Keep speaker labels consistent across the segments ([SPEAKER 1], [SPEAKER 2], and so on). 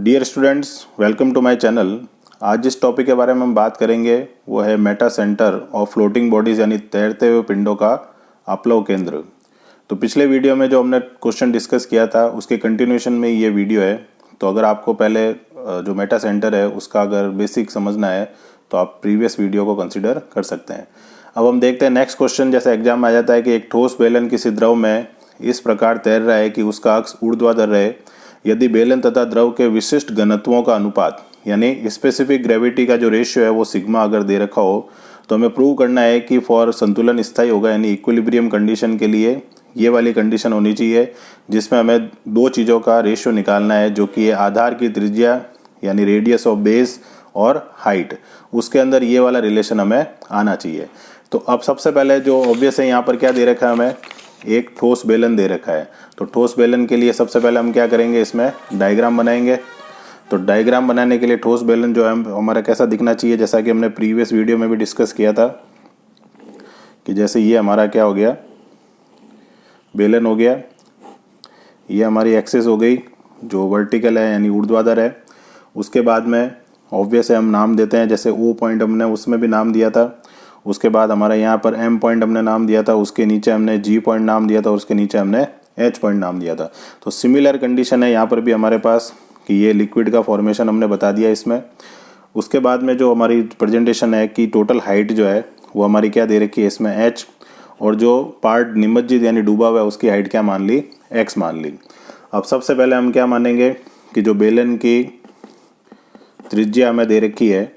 [SPEAKER 1] Dear students, welcome to my channel. आज जिस topic के बारे में हम बात करेंगे वो है Meta centre of floating bodies यानी तैरते हुए पिंडों का अपलव केंद्र। तो पिछले वीडियो में जो हमने क्वेश्चन डिस्कस किया था उसके कंटिन्यूएशन में ये वीडियो है। तो अगर आपको पहले जो मेटा सेंटर है उसका अगर बेसिक समझना है तो आप प्रीवियस वीडियो को कंसिडर कर सकते हैं। अब हम देखते हैं नेक्स्ट क्वेश्चन। जैसे एग्जाम में आ जाता है कि एक ठोस बेलन किसी द्रव में इस प्रकार तैर रहा है कि उसका अक्ष ऊर्ध्वाधर रहे यदि बेलन तथा द्रव के विशिष्ट घनत्वों का अनुपात यानी स्पेसिफिक ग्रेविटी का जो रेशियो है वो सिग्मा अगर दे रखा हो तो हमें प्रूव करना है कि फॉर संतुलन स्थायी होगा यानी इक्विलिब्रियम कंडीशन के लिए ये वाली कंडीशन होनी चाहिए जिसमें हमें दो चीज़ों का रेशियो निकालना है जो कि आधार की त्रिज्या यानी रेडियस ऑफ बेस और हाइट, उसके अंदर ये वाला रिलेशन हमें आना चाहिए। तो अब सबसे पहले जो ऑब्वियस है यहाँ पर क्या दे रखा है, हमें एक ठोस बेलन दे रखा है। तो ठोस बेलन के लिए सबसे पहले हम क्या करेंगे, इसमें डायग्राम बनाएंगे। तो डायग्राम बनाने के लिए ठोस बेलन जो है हमारा कैसा दिखना चाहिए, जैसा कि हमने प्रीवियस वीडियो में भी डिस्कस किया था कि जैसे ये हमारा क्या हो गया, बेलन हो गया, ये हमारी एक्सिस हो गई जो वर्टिकल है यानी ऊर्ध्वाधर है। उसके बाद में ऑब्वियस है हम नाम देते हैं, जैसे ओ पॉइंट हमने उसमें भी नाम दिया था। उसके बाद हमारा यहाँ पर एम पॉइंट हमने नाम दिया था, उसके नीचे हमने जी पॉइंट नाम दिया था और उसके नीचे हमने एच पॉइंट नाम दिया था। तो सिमिलर कंडीशन है यहाँ पर भी हमारे पास कि ये लिक्विड का फॉर्मेशन हमने बता दिया इसमें। उसके बाद में जो हमारी प्रेजेंटेशन है कि टोटल हाइट जो है वो हमारी क्या दे रखी है इसमें एच, और जो पार्ट निमज्जित यानी डूबा हुआ है उसकी हाइट क्या मान ली, एक्स मान ली। अब सबसे पहले हम क्या मानेंगे कि जो बेलन की त्रिज्या हमें दे रखी है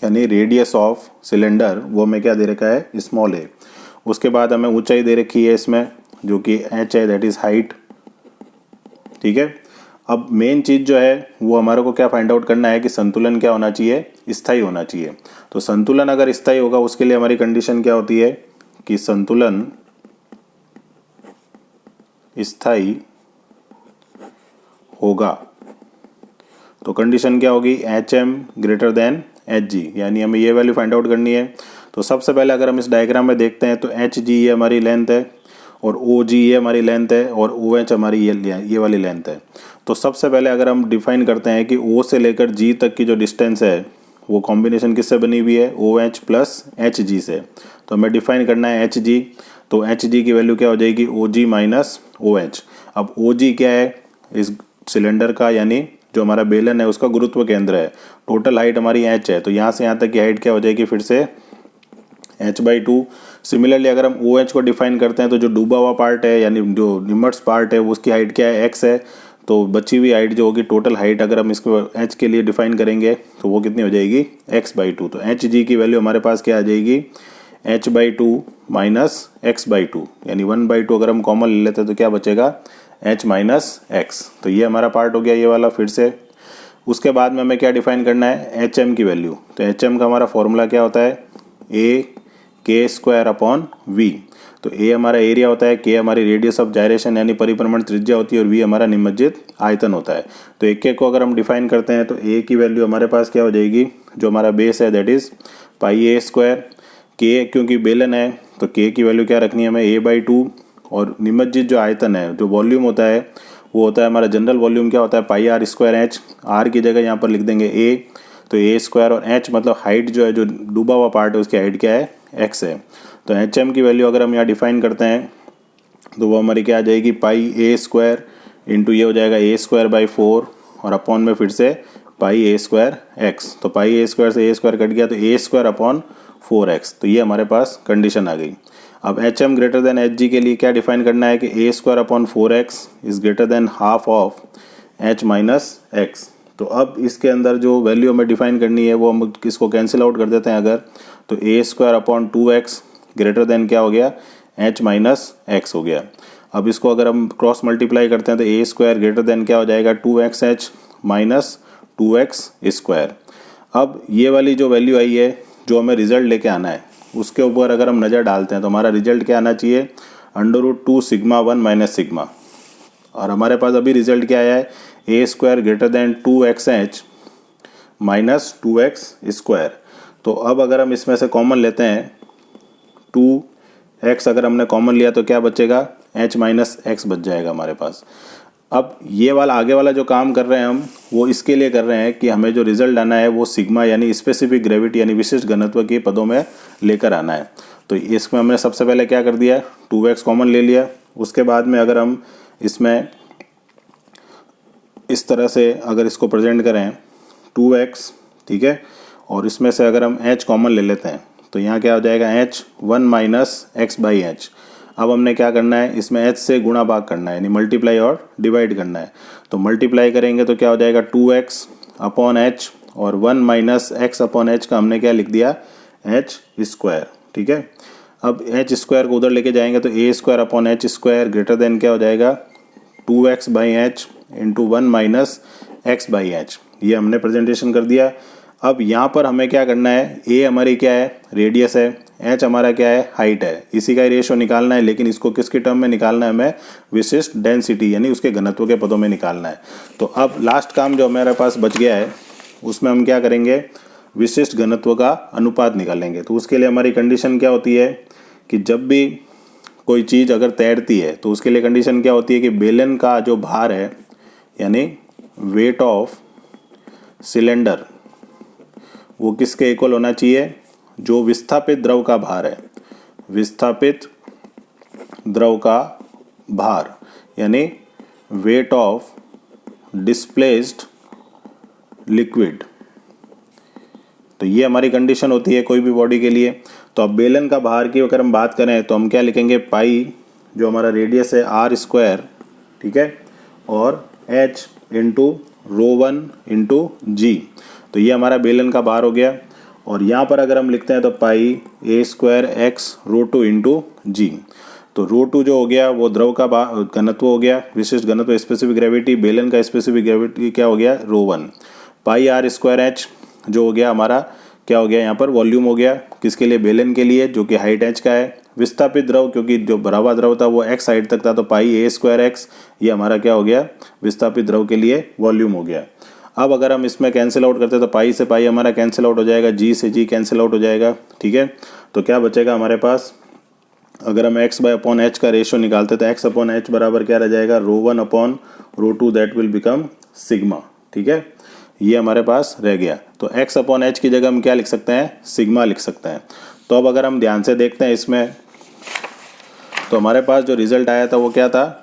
[SPEAKER 1] यानी रेडियस ऑफ सिलेंडर वो हमें क्या दे रखा है, स्मॉल ए। उसके बाद हमें ऊंचाई दे रखी है इसमें जो कि एच है, दैट इज हाइट। ठीक है। अब मेन चीज जो है वो हमारे को क्या फाइंड आउट करना है कि संतुलन क्या होना चाहिए, स्थायी होना चाहिए। तो संतुलन अगर स्थायी होगा उसके लिए हमारी कंडीशन क्या होती है कि संतुलन स्थायी होगा। तो कंडीशन क्या होगी, H M greater than H G, यानी हमें ये वैल्यू फाइंड आउट करनी है। तो सबसे पहले अगर हम इस डायग्राम में देखते हैं तो एच जी ये हमारी लेंथ है और ओ जी ये हमारी लेंथ है और ओ एच हमारी ये वाली लेंथ है। तो सबसे पहले अगर हम डिफाइन करते हैं कि ओ से लेकर जी तक की जो डिस्टेंस है वो कॉम्बिनेशन किससे बनी हुई है, O H plus H G से। तो हमें डिफाइन करना है एच जी। तो एच जी की वैल्यू क्या हो जाएगी, ओ जी माइनस ओ एच। अब ओ जी क्या है, इस सिलेंडर का यानी जो हमारा बेलन है उसका गुरुत्व केंद्र है। टोटल हाइट हमारी एच है तो यहाँ से यहाँ तक की हाइट क्या हो जाएगी, फिर से h/2। सिमिलरली अगर हम ओ एच को डिफाइन करते हैं तो जो डूबा हुआ पार्ट है यानी जो निमट्स पार्ट है उसकी हाइट क्या है, x है। तो बची हुई हाइट जो होगी टोटल हाइट अगर हम इसको h के लिए डिफाइन करेंगे तो वो कितनी हो जाएगी, x/2। तो एच जी की वैल्यू हमारे पास क्या आ जाएगी, h/2 माइनस x/2 यानी 1/2 अगर हम कॉमन ले लेते हैं तो क्या बचेगा, h माइनस एक्स। तो ये हमारा पार्ट हो गया ये वाला। फिर से उसके बाद में हमें क्या डिफाइन करना है, एच एम की वैल्यू। तो एच एम का हमारा फॉर्मूला क्या होता है, ए के स्क्वायर अपॉन वी। तो ए हमारा एरिया होता है, के हमारी रेडियस ऑफ जायरेशन यानी परिभ्रमण त्रिज्या होती है और वी हमारा निमज्जित आयतन होता है। तो एक एक को अगर हम डिफाइन करते हैं तो ए की वैल्यू हमारे पास क्या हो जाएगी, जो हमारा बेस है that is pi A square. के क्योंकि बेलन है तो के की वैल्यू क्या रखनी है हमें, a/2। और निमज्जित जो आयतन है जो वॉल्यूम होता है वो होता है हमारा जनरल वॉल्यूम क्या होता है, पाई आर स्क्वायर एच। आर की जगह यहाँ पर लिख देंगे ए, तो ए स्क्वायर और एच मतलब हाइट जो है जो डूबा हुआ पार्ट है उसकी हाइट क्या है, एक्स है। तो एच एम की वैल्यू अगर हम यहाँ डिफाइन करते हैं तो वो हमारी क्या आ जाएगी, पाई ए स्क्वायर इंटू ये हो जाएगा ए स्क्वायर बाई 4 और अपॉन में फिर से पाई ए स्क्वायर एक्स। तो पाई ए स्क्वायर से ए स्क्वायर कट गया तो ए स्क्वायर अपॉन 4x। तो ये हमारे पास कंडीशन आ गई। अब H M greater than H G के लिए क्या डिफाइन करना है कि A square upon 4x is greater than half of H minus x. तो अब इसके अंदर जो वैल्यू हमें डिफाइन करनी है वो हम इसको कैंसिल आउट कर देते हैं अगर, तो A square upon 2x greater than क्या हो गया, एच माइनस एक्स हो गया। अब इसको अगर हम क्रॉस मल्टीप्लाई करते हैं तो ए स्क्वायर ग्रेटर देन क्या हो जाएगा, 2xh माइनस 2x स्क्वायर। अब ये वाली जो वैल्यू आई है जो हमें रिजल्ट लेके आना है उसके ऊपर अगर हम नज़र डालते हैं तो हमारा रिजल्ट क्या आना चाहिए, √2 सिग्मा 1 माइनस सिग्मा। और हमारे पास अभी रिजल्ट क्या आया है, A square greater than 2xh minus 2x square. तो अब अगर हम इसमें से कॉमन लेते हैं 2x अगर हमने कॉमन लिया तो क्या बचेगा, h माइनस एक्स बच जाएगा हमारे पास। अब ये वाला आगे वाला जो काम कर रहे हैं हम, वो इसके लिए कर रहे हैं कि हमें जो रिजल्ट आना है वो सिग्मा यानी स्पेसिफिक ग्रेविटी यानी विशिष्ट घनत्व के पदों में लेकर आना है। तो इसमें हमने सबसे पहले क्या कर दिया, 2x कॉमन ले लिया। उसके बाद में अगर हम इसमें इस तरह से अगर इसको प्रेजेंट करें 2x, ठीक है, और इसमें से अगर हम h कॉमन ले लेते हैं तो यहाँ क्या हो जाएगा h 1 minus x by H. अब हमने क्या करना है, इसमें h से गुणा भाग करना है यानी मल्टीप्लाई और डिवाइड करना है। तो मल्टीप्लाई करेंगे तो क्या हो जाएगा 2x अपॉन h और 1 माइनस एक्स अपॉन h का हमने क्या लिख दिया h स्क्वायर, ठीक है। अब h स्क्वायर को उधर लेके जाएंगे तो a square upon h square greater than क्या हो जाएगा 2x by H into 1 minus x by H. ये हमने प्रेजेंटेशन कर दिया। अब यहाँ पर हमें क्या करना है, a हमारी क्या है रेडियस है, h हमारा क्या है हाइट है, इसी का रेशियो निकालना है। लेकिन इसको किसके टर्म में निकालना है, हमें विशिष्ट डेंसिटी यानी उसके घनत्व के पदों में निकालना है। तो अब लास्ट काम जो हमारे पास बच गया है उसमें हम क्या करेंगे, विशिष्ट घनत्व का अनुपात निकालेंगे। तो उसके लिए हमारी कंडीशन क्या होती है कि जब भी कोई चीज़ अगर तैरती है तो उसके लिए कंडीशन क्या होती है कि बेलन का जो भार है यानी वेट ऑफ सिलेंडर वो किसके इक्वल होना चाहिए, जो विस्थापित द्रव का भार है, विस्थापित द्रव का भार यानी वेट ऑफ डिस्प्लेस्ड लिक्विड। तो ये हमारी कंडीशन होती है कोई भी बॉडी के लिए। तो अब बेलन का भार की अगर हम बात करें तो हम क्या लिखेंगे, पाई जो हमारा रेडियस है आर स्क्वायर, ठीक है, और h into rho 1 into G. तो ये हमारा बेलन का भार हो गया। और यहाँ पर अगर हम लिखते हैं तो pi a square X rho 2 into G. तो रो 2 जो हो गया वो द्रव का घनत्व हो गया, विशिष्ट घनत्व स्पेसिफिक ग्रेविटी, बेलन का स्पेसिफिक ग्रेविटी क्या हो गया रो 1। पाई आर स्क्वायर एच जो हो गया हमारा क्या हो गया यहाँ पर वॉल्यूम हो गया, किसके लिए बेलन के लिए जो कि हाइट h का है। विस्थापित द्रव क्योंकि जो भरा हुआ द्रव था वो x हाइट तक था तो पाई a स्क्वायर एक्स, ये हमारा क्या हो गया विस्थापित द्रव के लिए वॉल्यूम हो गया। अब अगर हम इसमें कैंसिल आउट करते हैं तो पाई से पाई हमारा कैंसिल आउट हो जाएगा, जी से जी कैंसिल आउट हो जाएगा, ठीक है। तो क्या बचेगा हमारे पास, अगर हम x बाय अपॉन एच का रेशियो निकालते हैं तो x अपॉन एच बराबर क्या रह जाएगा रो 1 upon rho 2 that will become sigma, ठीक है। ये हमारे पास रह गया। तो x अपॉन एच की जगह हम क्या लिख सकते हैं, सिग्मा लिख सकते हैं। तो अब अगर हम ध्यान से देखते हैं इसमें तो हमारे पास जो रिजल्ट आया था वो क्या था,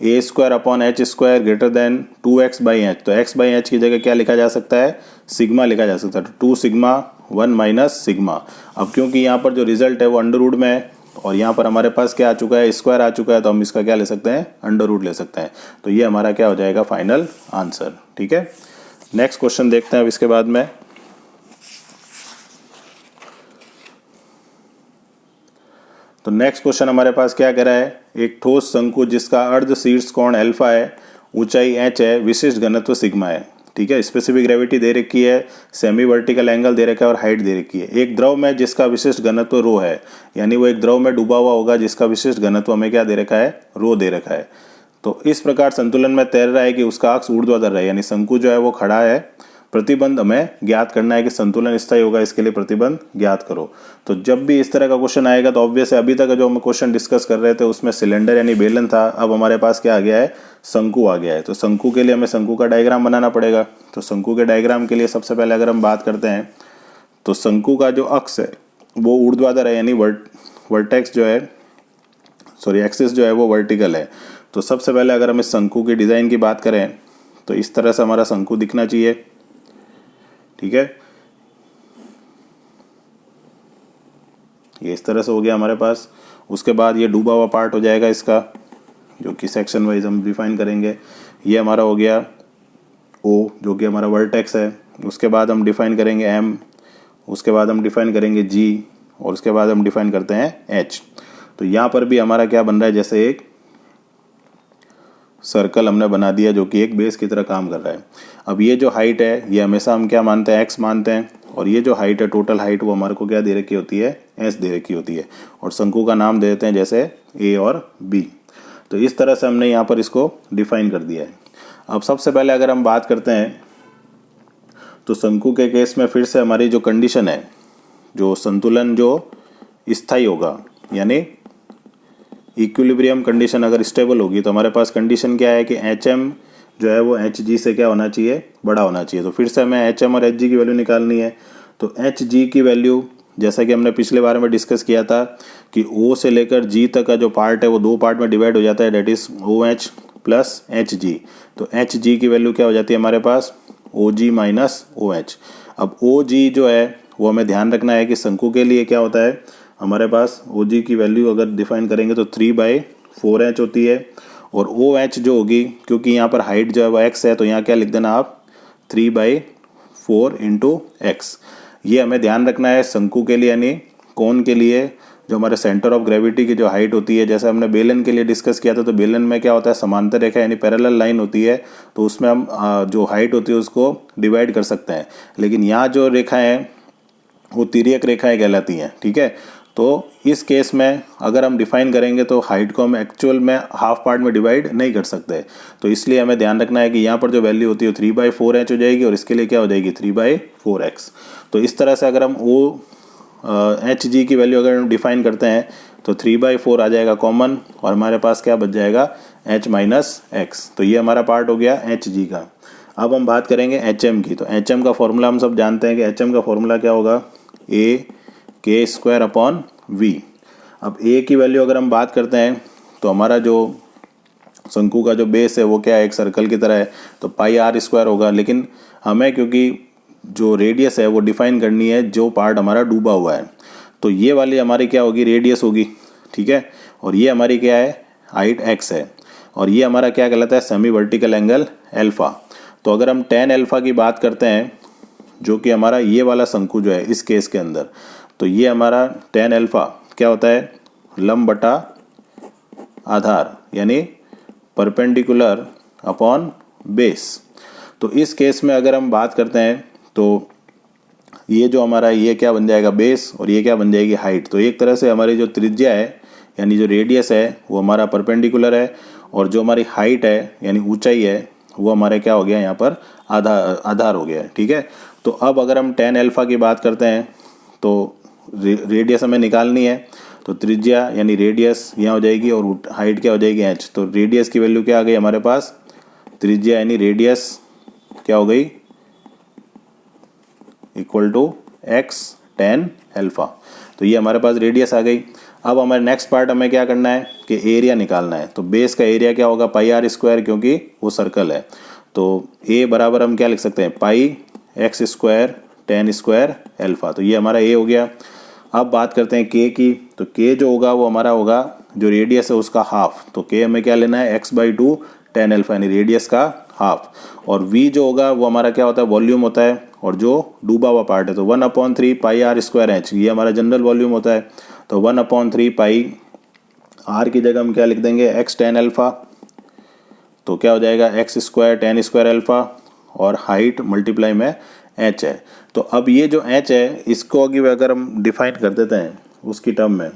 [SPEAKER 1] a square upon H square greater then 2x by H. तो x बाई एच की जगह क्या लिखा जा सकता है, सिग्मा लिखा जा सकता है। तो 2 सिग्मा 1 माइनस सिग्मा। अब क्योंकि यहाँ पर जो रिजल्ट है वो अंडर रूट में है और यहाँ पर हमारे पास क्या आ चुका है स्क्वायर आ चुका है, तो हम इसका क्या ले सकते हैं अंडर रूट ले सकते हैं। तो ये हमारा क्या हो जाएगा फाइनल आंसर, ठीक है। नेक्स्ट क्वेश्चन देखते हैं अब इसके बाद में। तो नेक्स्ट क्वेश्चन हमारे पास क्या कह रहा है, एक ठोस शंकु जिसका अर्ध शीर्ष कोण अल्फा है, ऊंचाई h है, विशिष्ट घनत्व सिग्मा है, ठीक है। स्पेसिफिक ग्रेविटी दे रखी है, सेमी वर्टिकल एंगल दे रखा है और हाइट दे रखी है। एक द्रव में जिसका विशिष्ट घनत्व रो है, यानी वो एक द्रव में डूबा हुआ होगा जिसका विशिष्ट घनत्व हमें क्या दे रखा है, रो दे रखा है। तो इस प्रकार संतुलन में तैर रहा है कि उसका अक्ष ऊर्ध्वाधर है, यानी शंकु जो है वो खड़ा है। प्रतिबंध हमें ज्ञात करना है कि संतुलन स्थायी होगा, इसके लिए प्रतिबंध ज्ञात करो। तो जब भी इस तरह का क्वेश्चन आएगा तो ऑब्वियस है, अभी तक जो हम क्वेश्चन डिस्कस कर रहे थे उसमें सिलेंडर यानी बेलन था, अब हमारे पास क्या आ गया है, शंकु आ गया है। तो शंकु के लिए हमें शंकु का डायग्राम बनाना पड़ेगा। तो शंकु के डायग्राम के लिए सबसे पहले अगर हम बात करते हैं तो शंकु का जो अक्ष है वो ऊर्ध्वाधर है, यानी वर्टेक्स जो है एक्सिस जो है वो वर्टिकल है। तो सबसे पहले अगर हम इस शंकु की डिज़ाइन की बात करें तो इस तरह से हमारा शंकु दिखना चाहिए, ठीक है। ये इस तरह से हो गया हमारे पास। उसके बाद ये डूबा हुआ पार्ट हो जाएगा इसका, जो कि सेक्शन वाइज हम डिफाइन करेंगे। ये हमारा हो गया ओ जो कि हमारा वर्टेक्स है। उसके बाद हम डिफाइन करेंगे एम, उसके बाद हम डिफाइन करेंगे जी, और उसके बाद हम डिफाइन करते हैं एच। तो यहाँ पर भी हमारा क्या बन रहा है, जैसे एक सर्कल हमने बना दिया जो कि एक बेस की तरह काम कर रहा है। अब ये जो हाइट है ये हमेशा हम क्या मानते हैं, एक्स मानते हैं, और ये जो हाइट है टोटल हाइट वो हमारे को क्या दे रखी होती है, एस दे रखी होती है। और शंकु का नाम दे देते हैं जैसे ए और बी। तो इस तरह से हमने यहाँ पर इसको डिफाइन कर दिया है। अब सबसे पहले अगर हम बात करते हैं तो शंकु के केस में फिर से हमारी जो कंडीशन है, जो संतुलन जो स्थायी होगा, यानी इक्विलिब्रियम कंडीशन अगर स्टेबल होगी तो हमारे पास कंडीशन क्या है कि एच एम जो है वो एच जी से क्या होना चाहिए, बड़ा होना चाहिए। तो फिर से हमें एच एम और एच जी की वैल्यू निकालनी है। तो एच जी की वैल्यू जैसा कि हमने पिछले बार में डिस्कस किया था कि ओ से लेकर जी तक का जो पार्ट है वो दो पार्ट में डिवाइड हो जाता है, that is O H plus H G. तो एच जी की वैल्यू क्या हो जाती है हमारे पास, ओ जी माइनस ओ एच। अब ओ जी जो है वो हमें ध्यान रखना है कि शंकु के लिए क्या होता है हमारे पास, ओ जी की वैल्यू अगर डिफाइन करेंगे तो 3/4h होती है। और ओ एच जो होगी, क्योंकि यहाँ पर हाइट जो है वो एक्स है, तो यहाँ क्या लिख देना आप 3/4 इंटू एक्स। ये हमें ध्यान रखना है शंकु के लिए, यानी कोन के लिए जो हमारे सेंटर ऑफ ग्रेविटी की जो हाइट होती है, जैसे हमने बेलन के लिए डिस्कस किया था, तो बेलन में क्या होता है समांतर रेखा यानी पैरेलल लाइन होती है, तो उसमें हम जो हाइट होती है उसको डिवाइड कर सकते हैं। लेकिन यहाँ जो रेखा है वो तिर्यक रेखाएं कहलाती हैं, ठीक है। तो इस केस में अगर हम डिफाइन करेंगे तो हाइट को हम एक्चुअल में हाफ पार्ट में डिवाइड नहीं कर सकते। तो इसलिए हमें ध्यान रखना है कि यहाँ पर जो वैल्यू होती है 3/4h हो जाएगी और इसके लिए क्या हो जाएगी 3/4x। तो इस तरह से अगर हम ओ एच जी की वैल्यू अगर हम डिफाइन करते हैं तो 3/4 आ जाएगा कॉमन और हमारे पास क्या बच जाएगा h माइनस एक्स। तो ये हमारा पार्ट हो गया एच जी का। अब हम बात करेंगे एच एम की। तो एच एम का फॉर्मूला हम सब जानते हैं कि एच एम का फॉर्मूला क्या होगा, ए के स्क्वायर अपॉन वी। अब ए की वैल्यू अगर हम बात करते हैं तो हमारा जो शंकु का जो बेस है वो क्या है, एक सर्कल की तरह है, तो पाई आर स्क्वायर होगा। लेकिन हमें क्योंकि जो रेडियस है वो डिफाइन करनी है जो पार्ट हमारा डूबा हुआ है, तो ये वाली हमारी क्या होगी, रेडियस होगी, ठीक है। और ये हमारी क्या है, हाइट एक्स है, और ये हमारा क्या कहलाता है, सेमी वर्टिकल एंगल एल्फा। तो अगर हम टेन एल्फा की बात करते हैं, जो कि हमारा ये वाला शंकु जो है इस केस के अंदर, तो ये हमारा टेन एल्फा क्या होता है, लंब बटा आधार यानी परपेंडिकुलर अपॉन बेस। तो इस केस में अगर हम बात करते हैं तो ये जो हमारा ये क्या बन जाएगा बेस और ये क्या बन जाएगी हाइट। तो एक तरह से हमारी जो त्रिज्या है यानी जो रेडियस है वो हमारा परपेंडिकुलर है, और जो हमारी हाइट है यानी ऊंचाई है वो हमारे क्या हो गया यहाँ पर आधार हो गया है, ठीक है। तो अब अगर हम टेन एल्फा की बात करते हैं तो रेडियस हमें निकालनी है, तो त्रिज्या यानी रेडियस यहाँ हो जाएगी और हाइट क्या हो जाएगी एच। तो रेडियस की वैल्यू क्या आ गई हमारे पास, त्रिज्या यानी रेडियस क्या हो गई equal to x tan alpha. तो ये हमारे पास रेडियस आ गई। अब हमारे नेक्स्ट पार्ट हमें क्या करना है कि एरिया निकालना है। तो बेस का एरिया क्या होगा, पाई आर स्क्वायर, क्योंकि वो सर्कल है। तो ए बराबर हम क्या लिख सकते हैं, pi X square tan square alpha. तो ये हमारा ए हो गया। अब बात करते हैं के की। तो के जो होगा वो हमारा होगा जो रेडियस है उसका हाफ। तो के हमें क्या लेना है, x/2 टेन एल्फा यानी रेडियस का हाफ। और v जो होगा वो हमारा क्या होता है, वॉल्यूम होता है, और जो डूबा हुआ पार्ट है तो 1/3 पाई आर स्क्वायर एच, ये हमारा जनरल वॉल्यूम होता है। तो 1/3 पाई आर की जगह हम क्या लिख देंगे, x टेन एल्फा। तो क्या हो जाएगा x square tan square alpha, और हाइट मल्टीप्लाई में h है। तो अब ये जो h है इसको अगर हम डिफाइन कर देते हैं उसकी टर्म में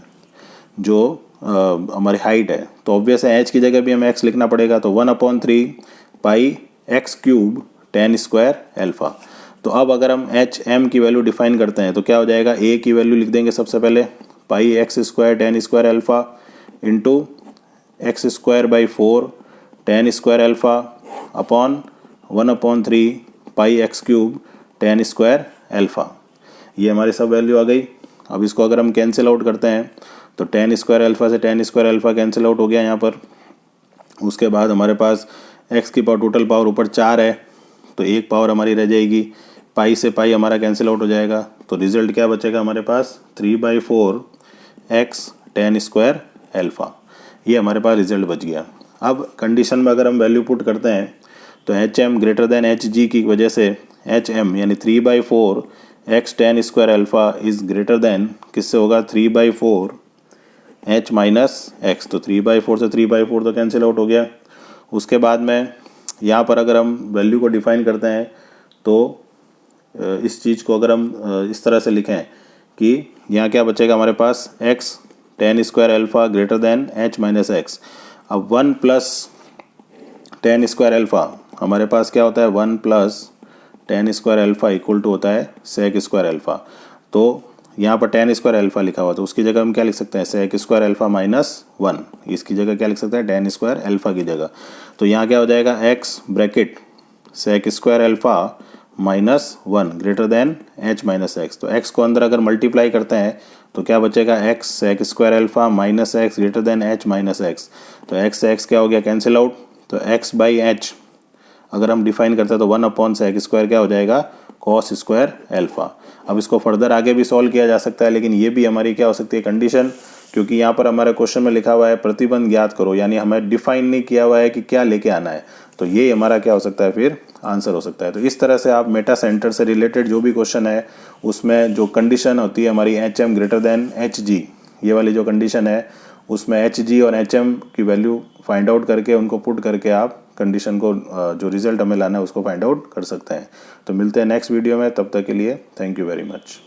[SPEAKER 1] जो हमारी हाइट है, तो ऑब्वियस है h की जगह भी हमें x लिखना पड़ेगा। तो 1/3 pi X cube tan square alpha. तो अब अगर हम एच एम की वैल्यू डिफाइन करते हैं तो क्या हो जाएगा, ए की वैल्यू लिख देंगे सबसे पहले pi X square tan square alpha into X square by 4 tan square alpha upon 1/3 pi X cube tan square alpha. ये हमारी सब वैल्यू आ गई। अब इसको अगर हम कैंसिल आउट करते हैं तो टेन स्क्वायर एल्फा से ten square alpha cancel out हो गया यहाँ पर। उसके बाद हमारे पास एक्स की पावर टोटल पावर ऊपर 4 है, तो एक पावर हमारी रह जाएगी, पाई से पाई हमारा कैंसिल आउट हो जाएगा। तो रिजल्ट क्या बचेगा हमारे पास, 3/4 एक्स टेन स्क्वायर एल्फा। ये हमारे पास रिजल्ट बच गया। अब कंडीशन में अगर हम वैल्यू पुट करते हैं तो H M greater than H G की वजह से एच एम यानी 3/4 x tan square alpha is greater than किससे होगा, 3/4 एच माइनस एक्स। तो 3/4 से 3/4 तो कैंसिल आउट हो गया। उसके बाद में यहाँ पर अगर हम वैल्यू को डिफाइन करते हैं तो इस चीज़ को अगर हम इस तरह से लिखें कि यहाँ क्या बचेगा हमारे पास, X tan square alpha greater than H minus X. अब 1 प्लस टेन स्क्वायर एल्फा हमारे पास क्या होता है, 1 plus tan square alpha equal to होता है सेक स्क्वायर एल्फा। तो यहाँ पर tan स्क्वायर अल्फा लिखा हुआ, तो उसकी जगह हम क्या लिख सकते हैं, सेक स्क्वायर अल्फा -1, इसकी जगह क्या लिख सकते हैं, tan स्क्वायर अल्फा की जगह। तो यहाँ क्या हो जाएगा, x bracket sec square alpha -1 greater than h minus x. तो x को अंदर अगर मल्टीप्लाई करते हैं तो क्या बचेगा, x sec square alpha minus x greater than h minus x. तो x से x क्या हो गया, कैंसिल आउट। तो x बाई एच अगर हम डिफाइन करते हैं तो 1/सेक स्क्वायर क्या हो जाएगा, कॉस स्क्वायर अल्फा। अब इसको फर्दर आगे भी सॉल्व किया जा सकता है, लेकिन ये भी हमारी क्या हो सकती है, कंडीशन, क्योंकि यहाँ पर हमारे क्वेश्चन में लिखा हुआ है प्रतिबंध ज्ञात करो, यानी हमें डिफाइन नहीं किया हुआ है कि क्या लेके आना है। तो ये हमारा क्या हो सकता है, फिर आंसर हो सकता है। तो इस तरह से आप मेटा सेंटर से रिलेटेड जो भी क्वेश्चन है उसमें जो कंडीशन होती है हमारी HM ग्रेटर देन HG, ये वाली जो कंडीशन है उसमें HG और HM की वैल्यू फाइंड आउट करके उनको पुट करके आप कंडीशन को जो रिजल्ट हमें लाना है उसको फाइंड आउट कर सकते हैं। तो मिलते हैं नेक्स्ट वीडियो में, तब तक के लिए थैंक यू वेरी मच।